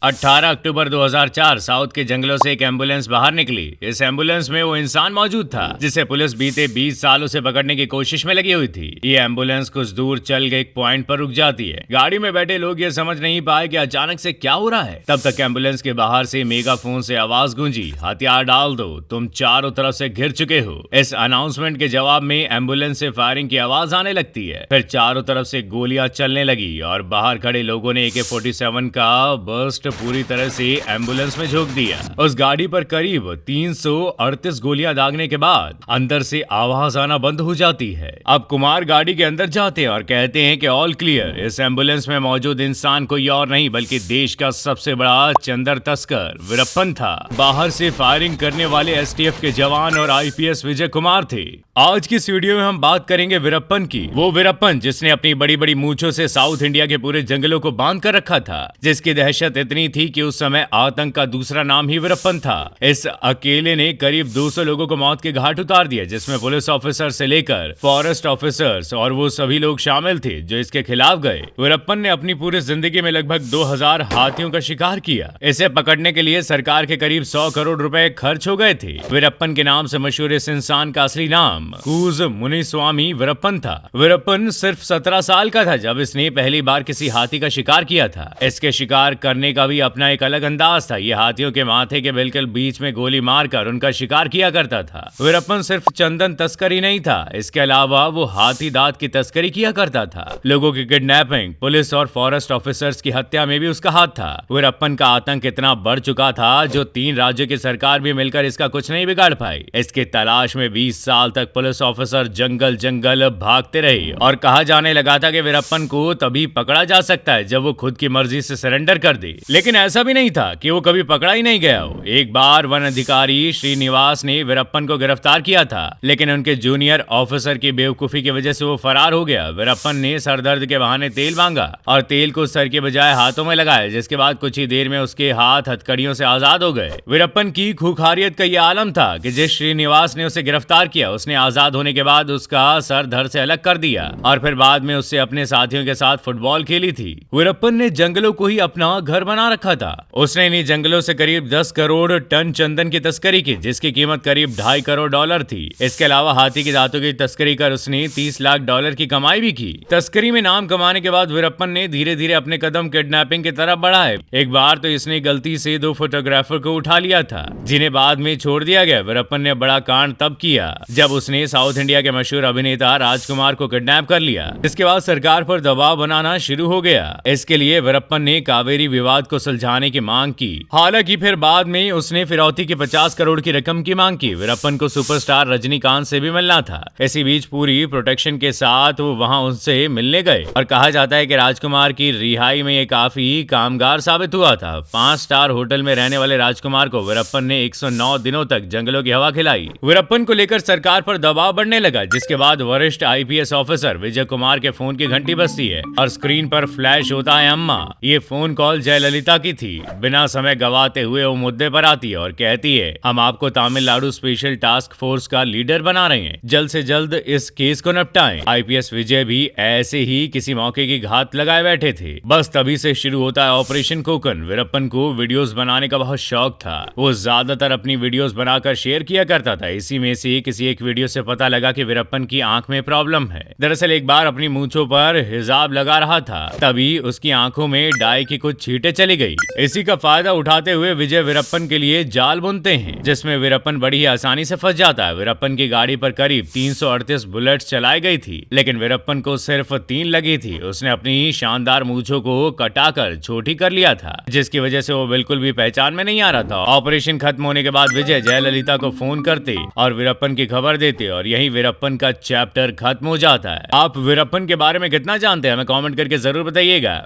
18 अक्टूबर 2004 south के जंगलों से एक एम्बुलेंस बाहर निकली। इस एम्बुलेंस में वो इंसान मौजूद था जिसे पुलिस बीते 20 सालों से पकड़ने की कोशिश में लगी हुई थी। ये एम्बुलेंस कुछ दूर चल के एक पॉइंट पर रुक जाती है। गाड़ी में बैठे लोग ये समझ नहीं पाए कि अचानक से क्या हो रहा है। तब तक एम्बुलेंस के बाहर से मेगाफोन से आवाज गूंजी, हथियार डाल दो, तुम चारों तरफ से घिर चुके हो। इस अनाउंसमेंट के जवाब में एम्बुलेंस से फायरिंग की आवाज आने लगती है। फिर चारों तरफ से गोलियां चलने लगी और बाहर खड़े लोगों ने AK-47 का बर्स्ट पूरी तरह से एम्बुलेंस में झोंक दिया। उस गाड़ी पर करीब 338 गोलियां दागने के बाद अंदर से आवाज आना बंद हो जाती है। अब कुमार गाड़ी के अंदर जाते हैं और कहते हैं कि ऑल क्लियर। इस एम्बुलेंस में मौजूद इंसान कोई और नहीं बल्कि देश का सबसे बड़ा चंदर तस्कर वीरप्पन था। बाहर से फायरिंग करने वाले STF के जवान और IPS विजय कुमार थे। आज की इस वीडियो में हम बात करेंगे वीरप्पन की। वो वीरप्पन जिसने अपनी बड़ी बड़ी मूंछों से साउथ इंडिया के पूरे जंगलों को बांध कर रखा था, जिसकी दहशत इतनी थी कि उस समय आतंक का दूसरा नाम ही वीरप्पन था। इस अकेले ने करीब 200 लोगों को मौत के घाट उतार दिया, जिसमें पुलिस ऑफिसर से लेकर फॉरेस्ट ऑफिसर्स और वो सभी लोग शामिल थे जो इसके खिलाफ गए। वीरप्पन ने अपनी पूरी जिंदगी में लगभग 2000 हाथियों का शिकार किया। इसे पकड़ने के लिए सरकार के करीब 100 करोड़ रुपए खर्च हो गए थे। वीरप्पन के नाम से मशहूर इस इंसान का असली नाम कूज मुनिस्वामी वीरप्पन था। वीरप्पन सिर्फ 17 साल का था जब इसने पहली बार किसी हाथी का शिकार किया था। इसके शिकार करने का भी अपना एक अलग अंदाज था। ये हाथियों के माथे के बिल्कुल बीच में गोली मारकर उनका शिकार किया करता था। वीरप्पन सिर्फ चंदन तस्करी नहीं था, इसके अलावा वो हाथी दांत की तस्करी किया करता था। लोगों की किडनैपिंग, पुलिस और फॉरेस्ट ऑफिसर्स की हत्या में भी उसका हाथ था। वीरप्पन का आतंक इतना बढ़ चुका था जो 3 राज्यों की सरकार भी मिलकर इसका कुछ नहीं बिगाड़ पाई। इसकी तलाश में 20 साल तक पुलिस ऑफिसर जंगल जंगल भागते रहे और कहा जाने लगा था कि वीरप्पन को तभी पकड़ा जा सकता है जब वो खुद की मर्जी से सरेंडर कर दे। लेकिन ऐसा भी नहीं था कि वो कभी पकड़ा ही नहीं गया हो। एक बार वन अधिकारी श्रीनिवास ने वीरप्पन को गिरफ्तार किया था, लेकिन उनके जूनियर ऑफिसर की बेवकूफी की वजह से वो फरार हो गया। वीरप्पन ने सरदर्द के बहाने तेल मांगा और तेल को सर के बजाय हाथों में लगाया, जिसके बाद कुछ ही देर में उसके हाथ हथकड़ियों से आजाद हो गए। वीरप्पन की खूंखारियत का यह आलम था कि जिस श्रीनिवास ने उसे गिरफ्तार किया उसने आजाद होने के बाद उसका सर धड़ से अलग कर दिया और फिर बाद में उससे अपने साथियों के साथ फुटबॉल खेली थी। वीरप्पन ने जंगलों को ही अपना घर बना रखा था। उसने इन्हीं जंगलों से करीब 10 करोड़ टन चंदन की तस्करी की, जिसकी कीमत करीब $2.5 करोड़ थी। इसके अलावा हाथी की दांतों की तस्करी कर उसने $30 लाख की कमाई भी की। तस्करी में नाम कमाने के बाद वीरप्पन ने धीरे धीरे अपने कदम किडनैपिंग की तरफ बढ़ाए। एक बार तो इसने गलती से 2 फोटोग्राफर को उठा लिया था, जिन्हें बाद में छोड़ दिया गया। वीरप्पन ने बड़ा कांड तब किया जब उसने साउथ इंडिया के मशहूर अभिनेता राजकुमार को किडनैप कर लिया। इसके बाद सरकार पर दबाव बनाना शुरू हो गया। इसके लिए वीरप्पन ने कावेरी विवाद को सुलझाने की मांग की। हालांकि फिर बाद में उसने फिरौती की 50 करोड़ की रकम की मांग की। वीरप्पन को सुपरस्टार रजनीकांत से भी मिलना था। इसी बीच पूरी प्रोटेक्शन के साथ वो वहां उनसे मिलने गए और कहा जाता है कि राजकुमार की रिहाई में ये काफी कामगार साबित हुआ था। 5 स्टार होटल में रहने वाले राजकुमार को वीरप्पन ने 109 दिनों तक जंगलों की हवा खिलाई। वीरप्पन को लेकर सरकार पर दबाव बढ़ने लगा, जिसके बाद वरिष्ठ IPS ऑफिसर विजय कुमार के फोन की घंटी बजती है और स्क्रीन पर फ्लैश होता है अम्मा। ये फोन कॉल जयललिता की थी। बिना समय गवाते हुए वो मुद्दे पर आती है और कहती है, हम आपको तमिलनाडु स्पेशल टास्क फोर्स का लीडर बना रहे हैं, जल्द से जल्द इस केस को निपटाएं। IPS विजय भी ऐसे ही किसी मौके की घात लगाए बैठे थे। बस तभी से शुरू होता है ऑपरेशन कोकन। वीरप्पन को वीडियोस बनाने का बहुत शौक था। वो ज्यादातर अपनी वीडियोस बनाकर शेयर किया करता था। इसी में से किसी एक वीडियो से पता लगा कि वीरप्पन की आंख में प्रॉब्लम है। दरअसल एक बार अपनी मूंछों पर हिजाब लगा रहा था, तभी उसकी आंखों में डाई की कुछ छींटे चली गई। इसी का फायदा उठाते हुए विजय वीरप्पन के लिए जाल बुनते हैं, जिसमें वीरप्पन बड़ी ही आसानी से फंस जाता है। वीरप्पन की गाड़ी पर करीब 338 बुलेट्स चलाई गई थी, लेकिन वीरप्पन को सिर्फ 3 लगी थी। उसने अपनी शानदार मूंछों को कटाकर छोटी कर लिया था, जिसकी वजह से वो बिल्कुल भी पहचान में नहीं आ रहा था। ऑपरेशन खत्म होने के बाद विजय जयललिता को फोन करते और वीरप्पन की खबर देते और यही वीरप्पन का चैप्टर खत्म हो जाता है। आप वीरप्पन के बारे में कितना जानते हैं हमें कमेंट करके जरूर बताइएगा।